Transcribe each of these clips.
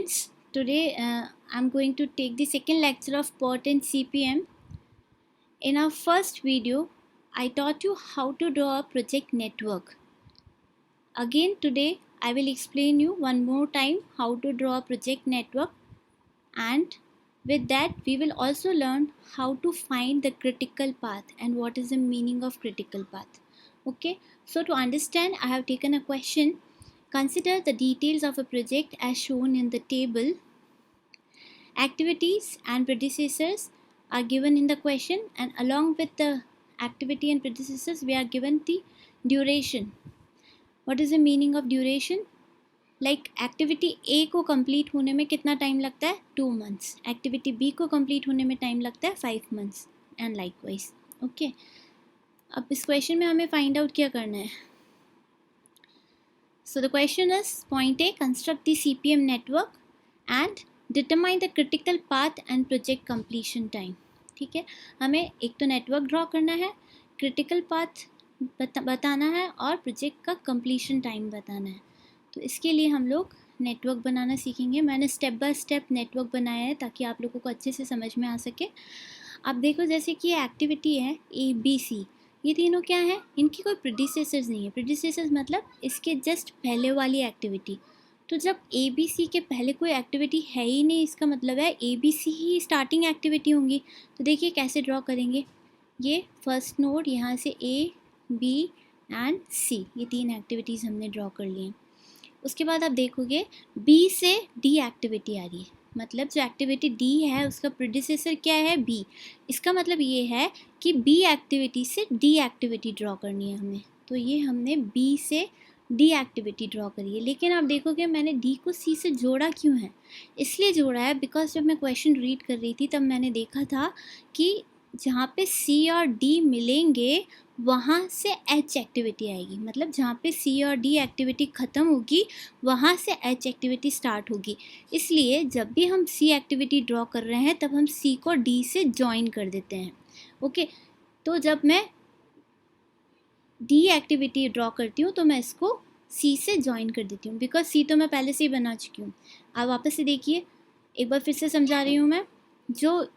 Today I'm going to take the second lecture of PERT and CPM. In our first video, I taught you how to draw a project network. Again today, I will explain you one more time how to draw a project network, and with that we will also learn how to find the critical path and what is the meaning of critical path. Okay, so to understand, I have taken a question. Consider the details of a project as shown in the table. Activities and predecessors are given in the question, and along with the activity and predecessors we are given the duration. What is the meaning of duration? Like activity ए को complete होने में कितना time लगता है? 2 months. Activity B को complete होने में time लगता है 5 months एंड लाइकवाइज. ओके, अब इस क्वेश्चन में हमें फाइंड आउट क्या करना है. So the question is point A, construct the CPM network and determine the critical path and project completion time. ठीक है, हमें एक तो नेटवर्क ड्रॉ करना है, क्रिटिकल पाथ बताना है और प्रोजेक्ट का कंप्लीशन टाइम बताना है. तो इसके लिए हम लोग नेटवर्क बनाना सीखेंगे. मैंने स्टेप बाय स्टेप नेटवर्क बनाया है ताकि आप लोगों को अच्छे से समझ में आ सके. आप देखो, जैसे कि ये एक्टिविटी है ABC, ये तीनों क्या है, इनकी कोई प्रेडिसेसर्स नहीं है. प्रेडिसेसर्स मतलब इसके जस्ट पहले वाली एक्टिविटी. तो जब ABC के पहले कोई एक्टिविटी है ही नहीं, इसका मतलब है ABC ही स्टार्टिंग एक्टिविटी होंगी. तो देखिए कैसे ड्रॉ करेंगे. ये फर्स्ट नोड, यहाँ से A, B एंड C, ये 3 एक्टिविटीज़ हमने ड्रॉ कर ली हैं. उसके बाद आप देखोगे B से D एक्टिविटी आ रही है, मतलब जो एक्टिविटी D है उसका प्रेडिसेसर क्या है, B. इसका मतलब ये है कि B एक्टिविटी से D एक्टिविटी ड्रॉ करनी है हमें. तो ये हमने B से D एक्टिविटी ड्रॉ करी है. लेकिन आप देखोगे मैंने D को C से जोड़ा क्यों है? इसलिए जोड़ा है बिकॉज जब मैं क्वेश्चन रीड कर रही थी तब मैंने देखा था कि जहाँ पे C और D मिलेंगे वहाँ से H एक्टिविटी आएगी. मतलब जहाँ पे C और D एक्टिविटी ख़त्म होगी वहाँ से H एक्टिविटी स्टार्ट होगी. इसलिए जब भी हम C एक्टिविटी ड्रॉ कर रहे हैं तब हम C को D से जॉइन कर देते हैं. ओके, तो जब मैं D एक्टिविटी ड्रॉ करती हूँ तो मैं इसको C से जॉइन कर देती हूँ, बिकॉज C तो मैं पहले से ही बना चुकी हूँ. आप वापस से देखिए, एक बार फिर से समझा रही हूँ मैं. जो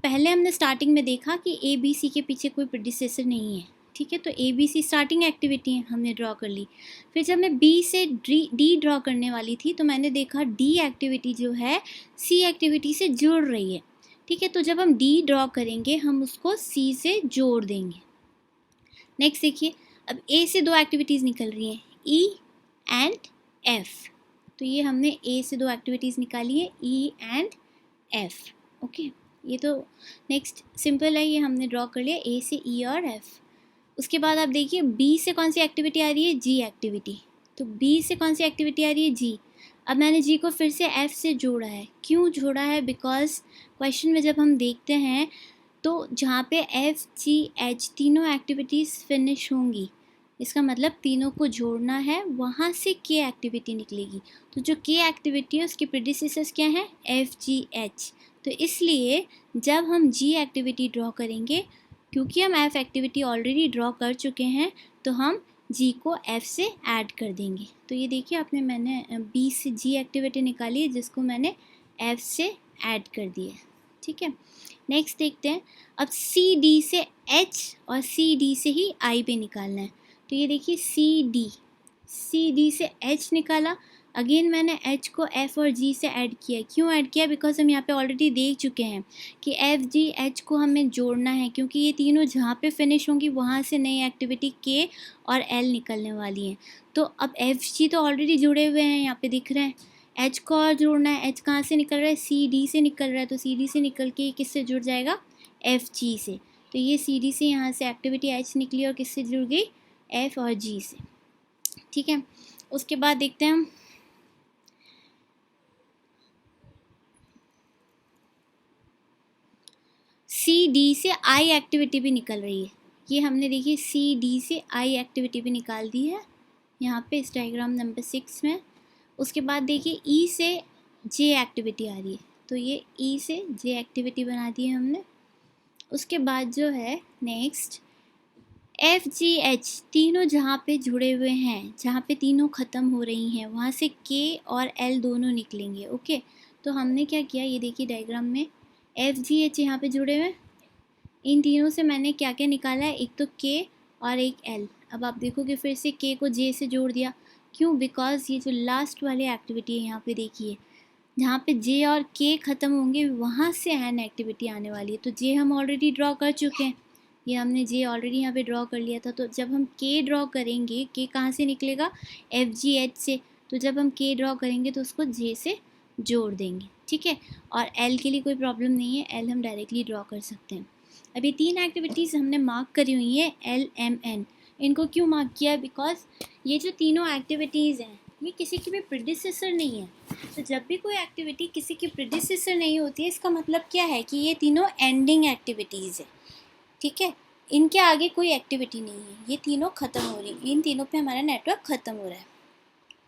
पहले हमने स्टार्टिंग में देखा कि ABC के पीछे कोई प्रेडिसेसर नहीं है. ठीक है, तो ABC स्टार्टिंग एक्टिविटी है, हमने ड्रॉ कर ली. फिर जब मैं B से D ड्रॉ करने वाली थी तो मैंने देखा D एक्टिविटी जो है C एक्टिविटी से जुड़ रही है. ठीक है, तो जब हम D ड्रॉ करेंगे हम उसको C से जोड़ देंगे. नेक्स्ट देखिए, अब A से 2 एक्टिविटीज़ निकल रही हैं, E एंड F. तो ये हमने A से 2 एक्टिविटीज़ निकाली है, E एंड F. ओके, ये तो नेक्स्ट सिंपल है, ये हमने ड्रॉ कर लिया A से E और F. उसके बाद आप देखिए B से कौन सी एक्टिविटी आ रही है, G एक्टिविटी. तो B से कौन सी एक्टिविटी आ रही है, G. अब मैंने G को फिर से F से जोड़ा है. क्यों जोड़ा है? बिकॉज क्वेश्चन में जब हम देखते हैं तो जहाँ पे F, G, H तीनों एक्टिविटीज़ फिनिश होंगी, इसका मतलब तीनों को जोड़ना है, वहाँ से K एक्टिविटी निकलेगी. तो जो K एक्टिविटी है उसके प्रेडिसेसर्स क्या हैं, F, G, H. तो इसलिए जब हम G एक्टिविटी ड्रॉ करेंगे, क्योंकि हम F एक्टिविटी ऑलरेडी ड्रॉ कर चुके हैं, तो हम G को F से ऐड कर देंगे. तो ये देखिए मैंने B से G एक्टिविटी निकाली है जिसको मैंने F से ऐड कर दिया. ठीक है, नेक्स्ट देखते हैं. अब CD से H और CD से ही I पे निकालना है. तो ये देखिए CD से H निकाला. अगेन मैंने H को F और G से ऐड किया. क्यों ऐड किया? बिकॉज हम यहाँ पे ऑलरेडी देख चुके हैं कि F, G, H को हमें जोड़ना है, क्योंकि ये तीनों जहाँ पे फिनिश होंगी वहाँ से नई एक्टिविटी K और L निकलने वाली हैं. तो अब F, G तो ऑलरेडी जुड़े हुए हैं, यहाँ पे दिख रहे हैं. H को और जोड़ना है. H कहाँ से निकल रहा है, CD से निकल रहा है. तो CD से निकल के किससे जुड़ जाएगा, F, G से. तो ये CD से यहाँ से एक्टिविटी H निकली और किससे जुड़ गई, F और G से. ठीक है, उसके बाद देखते हैं हम CD से I एक्टिविटी भी निकल रही है. ये हमने देखिए CD से I एक्टिविटी भी निकाल दी है यहाँ पे इस डायग्राम नंबर 6 में. उसके बाद देखिए E से J एक्टिविटी आ रही है. तो ये E से J एक्टिविटी बना दी है हमने. उसके बाद जो है नेक्स्ट एफ जी एच तीनों जहाँ पे जुड़े हुए हैं, जहाँ पे तीनों ख़त्म हो रही हैं, वहाँ से के और एल दोनों निकलेंगे। ओके, तो हमने क्या किया, ये देखिए डायग्राम में एफ जी एच यहाँ पे जुड़े हुए, इन तीनों से मैंने क्या क्या निकाला है, एक तो के और एक एल। अब आप देखोगे फिर से के को जे से जोड़ दिया, क्यों, बिकॉज ये जो लास्ट वाली एक्टिविटी है यहाँ पे देखिए, जहाँ पे जे और के ख़त्म होंगे वहाँ से एन एक्टिविटी आने वाली है। तो जे हम ऑलरेडी ड्रॉ कर चुके हैं, ये हमने जे ऑलरेडी यहाँ पे ड्रॉ कर लिया था। तो जब हम के ड्रॉ करेंगे, के कहाँ से निकलेगा, एफ जी एच से। तो जब हम के ड्रॉ करेंगे तो उसको जे से जोड़ देंगे, ठीक है। और एल के लिए कोई प्रॉब्लम नहीं है, एल हम डायरेक्टली ड्रॉ कर सकते हैं। अब ये 3 एक्टिविटीज़ हमने मार्क करी हुई है एल एम एन। इनको क्यों मार्क किया है, बिकॉज ये जो तीनों एक्टिविटीज़ हैं ये किसी की भी प्रेडिसेसर नहीं है। तो जब भी कोई एक्टिविटी किसी की प्रेडिसेसर नहीं होती है, इसका मतलब क्या है कि ये तीनों एंडिंग एक्टिविटीज़ है, ठीक है। इनके आगे कोई एक्टिविटी नहीं है, ये तीनों ख़त्म हो रही है, इन तीनों पे हमारा नेटवर्क ख़त्म हो रहा है।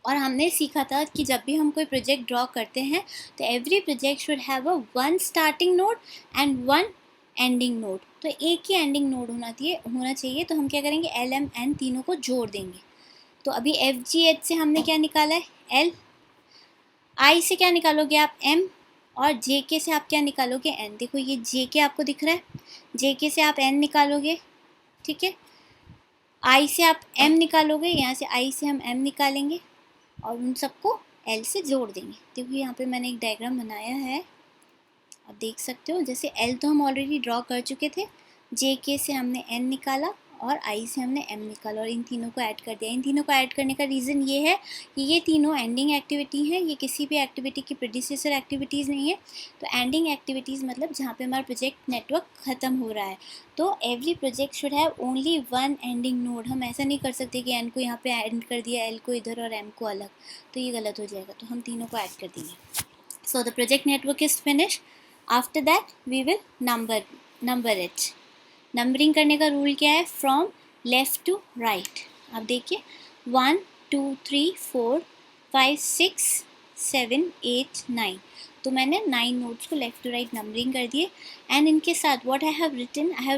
और हमने सीखा था कि जब भी हम कोई प्रोजेक्ट ड्रॉ करते हैं तो every project should have a one starting node and one ending node. तो एक ही एंडिंग नोड होना चाहिए। तो हम क्या करेंगे, एल एम एन तीनों को जोड़ देंगे। तो अभी एफ जी एच से हमने क्या निकाला है, एल, आई से क्या निकालोगे आप, एम, और जे के से आप क्या निकालोगे, एन। देखो ये जे के आपको दिख रहा है, जे के से आप एन निकालोगे, ठीक है। आई से आप एम निकालोगे, यहाँ से आई से हम एम निकालेंगे और उन सबको एल से जोड़ देंगे। देखो यहाँ पे मैंने एक डायग्राम बनाया है, आप देख सकते हो। जैसे एल तो हम ऑलरेडी ड्रॉ कर चुके थे, जे के से हमने एन निकाला और आई से हमने एम निकाला और इन तीनों को ऐड कर दिया। इन तीनों को ऐड करने का रीज़न ये है कि ये तीनों एंडिंग एक्टिविटी हैं, ये किसी भी एक्टिविटी की प्रेडिसेसर एक्टिविटीज़ नहीं है। तो एंडिंग एक्टिविटीज़ मतलब जहाँ पे हमारा प्रोजेक्ट नेटवर्क ख़त्म हो रहा है। तो every project should have only one ending node. हम ऐसा नहीं कर सकते कि एन को यहाँ पे एंड कर दिया, एल को इधर और एम को अलग, तो ये गलत हो जाएगा। तो हम तीनों को ऐड कर देंगे। So the project network is finish. After that we will number it. Numbering करने का रूल क्या है, फ्रॉम लेफ़्ट टू राइट। आप देखिए 1 2 3 4 5 6 7 8 9। तो मैंने 9 नोट्स को लेफ़्ट टू राइट नंबरिंग कर दिए। एंड इनके साथ what I have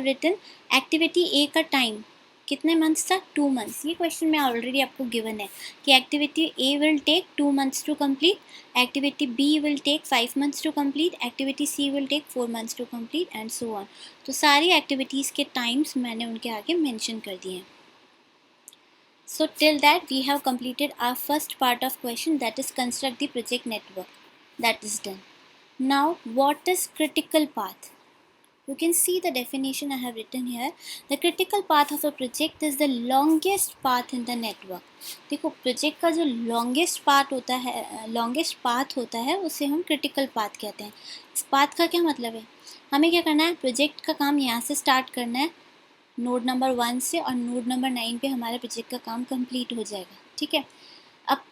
written activity A का टाइम कितने मंथ्स था, 2 मंथ्स। ये क्वेश्चन में ऑलरेडी आपको गिवन है कि activity A will take 2 months to complete, activity B will take 5 months to complete, activity C will take 4 months to complete and so on. तो सारी एक्टिविटीज़ के टाइम्स मैंने उनके आगे मेंशन कर दिए हैं। So till that we have completed our first part of question, that is construct the project network. That is done. Now what is critical path? You can see the definition I have written here. The critical path of a project is the longest path in the network. देखो project का जो longest path होता है उसे हम critical path कहते हैं। इस path का क्या मतलब है, हमें क्या करना है, प्रोजेक्ट का काम यहाँ से स्टार्ट करना है नोड नंबर 1 से, और नोड नंबर 9 पे हमारे प्रोजेक्ट का काम कंप्लीट हो जाएगा, ठीक है। अब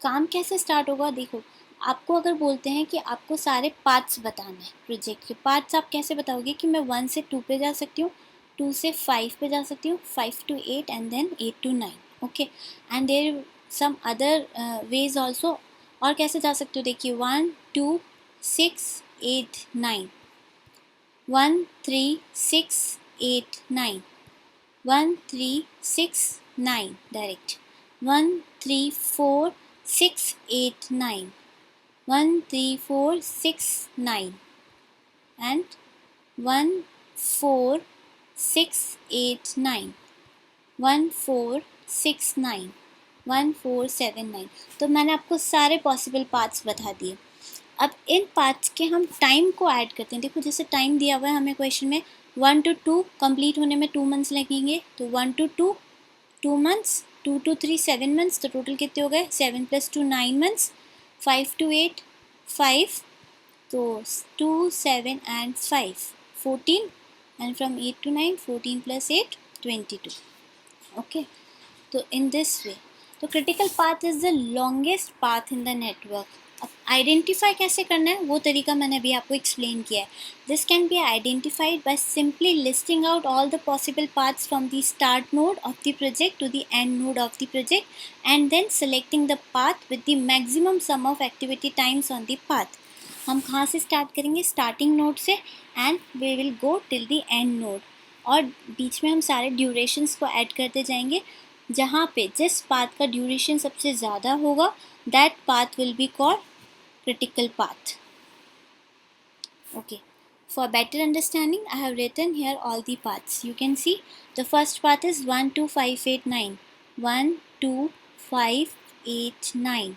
काम कैसे स्टार्ट होगा, देखो आपको अगर बोलते हैं कि आपको सारे पार्ट्स बताने हैं प्रोजेक्ट के, पार्ट्स आप कैसे बताओगे कि मैं 1 से 2 पे जा सकती हूँ, 2 से 5 पे जा सकती हूँ, 5 to 8 and then 8 to 9, okay. And there some other ways also. और कैसे जा सकते हो, देखिए 1 2 6 8 9, 1 3 6 8 9, 1 3 6 9 डायरेक्ट, 1 3 4 6 8 9, 1 3 4 6 9 and 1 4 6 8 9, 1 4 6 9, 1 4 7 9। तो मैंने आपको सारे पॉसिबल पाथ्स बता दिए। अब इन पाथ्स के हम टाइम को ऐड करते हैं। देखो जैसे टाइम दिया हुआ है हमें क्वेश्चन में 1 to 2 कंप्लीट होने में 2 मंथ्स लगेंगे, तो 1 to 2 2 मंथ्स, 2 to 3 7 मंथ्स, तो टोटल कितने हो गए, 7 + 2 9 मंथ्स, 5 to 8 5, तो 2 7 and 5 14, and from 8 to 9 14 + 8 22, okay. तो इन दिस वे, तो critical path is the longest path in the network. अब आइडेंटिफाई कैसे करना है वो तरीका मैंने अभी आपको एक्सप्लेन किया है। This can be identified by simply listing out all the possible paths from the start node of the project to the end node of the project and then selecting the path with the maximum sum of activity times on the path. हम कहाँ से start करेंगे, starting node से, and we will go till the end node. और बीच में हम सारे ड्यूरेशंस को ऐड करते जाएंगे, जहाँ पे जिस पाथ का ड्यूरेशन सबसे ज़्यादा होगा that path will be called critical path. Okay, for better understanding I have written here all the paths. You can see the first path is 1 2 5 8 9, 1 2 5 8 9.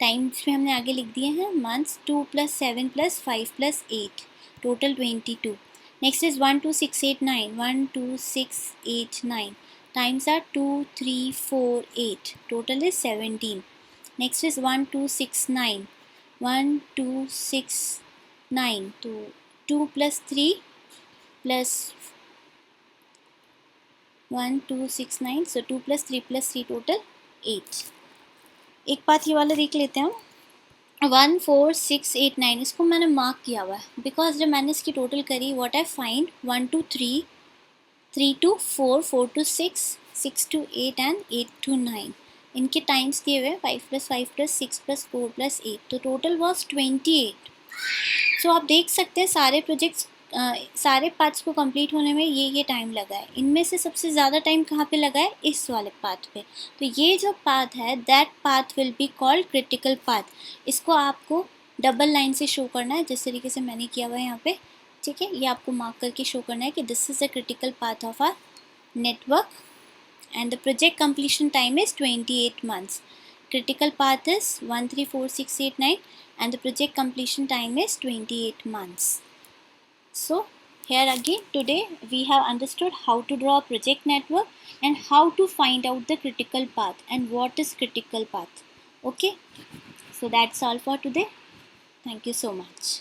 Times में हमने आगे लिख दिए हैं months, 2 + 7 + 5 + 8 total 22. Next is 1 2 6 8 9, 1 2 6 8 9. Times are 2 3 4 8 total is 17. Next is 1 2 6 9, 1 2 6 9, तो 2 + 3 + 1 2 6 9, so 2 + 3 + 3 total 8. एक path ये वाला देख लेते हैं हम, 1 4 6 8 9, इसको मैंने मार्क किया हुआ है बिकॉज जब मैंने इसकी टोटल करी व्हाट आई फाइंड 1 2 3, 3 2 4, 4 2 6, 6 2 8 एंड 8 2 9. इनके टाइम्स दिए हुए 5 + 5 + 6 + 4 + 8, तो टोटल वॉज 28. सो आप देख सकते हैं सारे प्रोजेक्ट्स सारे पार्ट्स को कंप्लीट होने में ये टाइम लगा है. इनमें से सबसे ज़्यादा टाइम कहाँ पे लगा है, इस वाले पाथ पे. तो ये जो पाथ है that path will be called critical path. इसको आपको डबल लाइन से शो करना है जिस तरीके से मैंने किया हुआ है यहाँ पे. ठीक है, ये आपको मार्क करके शो करना है कि this is the critical path of our network and the project completion time is 28 months. Critical path is 1 3 4 6 8 9 and the project completion time is 28 months. So here again today we have understood how to draw a project network and how to find out the critical path and what is critical path. Okay, so that's all for today. Thank you so much.